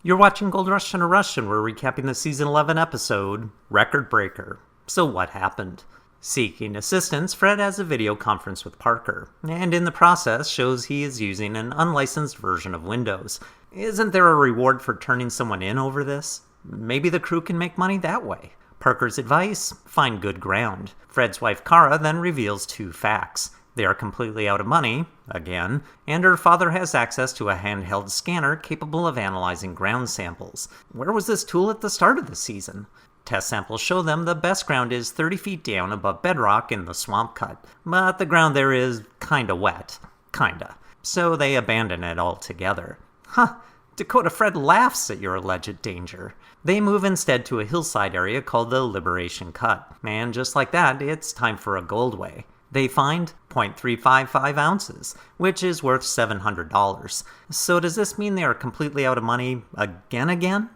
You're watching Gold Rush in a Rush, and we're recapping the Season 11 episode, Record Breaker. So what happened? Seeking assistance, Fred has a video conference with Parker, and in the process shows he is using an unlicensed version of Windows. Isn't there a reward for turning someone in over this? Maybe the crew can make money that way. Parker's advice? Find good ground. Fred's wife Kara then reveals two facts. They are completely out of money, again, and her father has access to a handheld scanner capable of analyzing ground samples. Where was this tool at the start of the season? Test samples show them the best ground is 30 feet down above bedrock in the swamp cut, but the ground there is kinda wet. Kinda. So they abandon it altogether. Huh. Dakota Fred laughs at your alleged danger. They move instead to a hillside area called the Liberation Cut, and just like that, it's time for a goldway. They find 0.355 ounces, which is worth $700. So does this mean they are completely out of money again?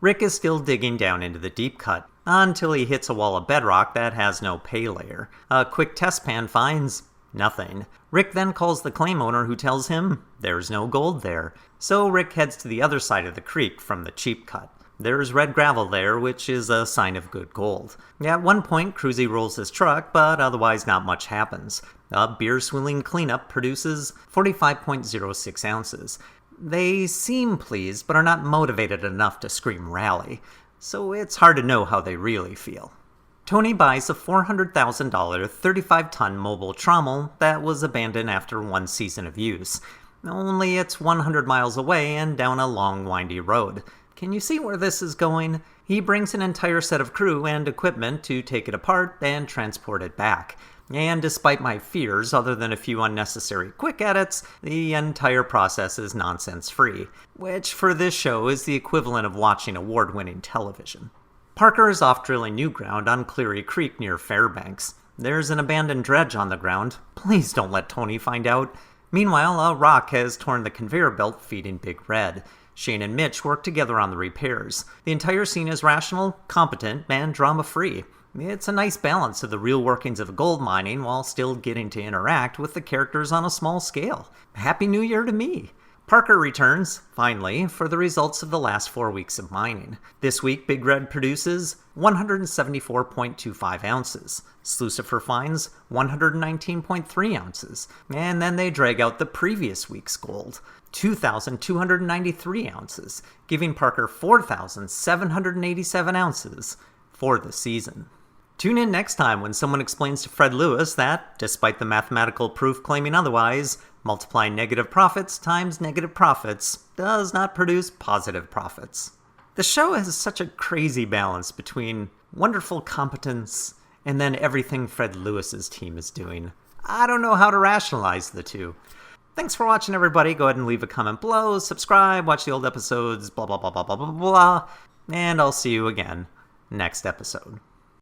Rick is still digging down into the deep cut, until he hits a wall of bedrock that has no pay layer. A quick test pan finds nothing. Rick then calls the claim owner, who tells him there's no gold there. So Rick heads to the other side of the creek from the cheap cut. There's red gravel there, which is a sign of good gold. At one point, Cruzy rolls his truck, but otherwise not much happens. A beer-swilling cleanup produces 45.06 ounces. They seem pleased, but are not motivated enough to scream rally, so it's hard to know how they really feel. Tony buys a $400,000 35-ton mobile trommel that was abandoned after one season of use. Only it's 100 miles away and down a long, windy road. Can you see where this is going? He brings an entire set of crew and equipment to take it apart and transport it back. And despite my fears, other than a few unnecessary quick edits, the entire process is nonsense-free, which for this show is the equivalent of watching award-winning television. Parker is off drilling new ground on Cleary Creek near Fairbanks. There's an abandoned dredge on the ground. Please don't let Tony find out. Meanwhile, a rock has torn the conveyor belt feeding Big Red. Shane and Mitch work together on the repairs. The entire scene is rational, competent, and drama-free. It's a nice balance of the real workings of gold mining while still getting to interact with the characters on a small scale. Happy New Year to me! Parker returns, finally, for the results of the last 4 weeks of mining. This week, Big Red produces 174.25 ounces. Sluicifer finds 119.3 ounces. And then they drag out the previous week's gold, 2,293 ounces, giving Parker 4,787 ounces for the season. Tune in next time when someone explains to Fred Lewis that, despite the mathematical proof claiming otherwise, multiplying negative profits times negative profits does not produce positive profits. The show has such a crazy balance between wonderful competence and then everything Fred Lewis's team is doing. I don't know how to rationalize the two. Thanks for watching, everybody. Go ahead and leave a comment below, subscribe, watch the old episodes, blah blah blah blah blah blah blah, and I'll see you again next episode.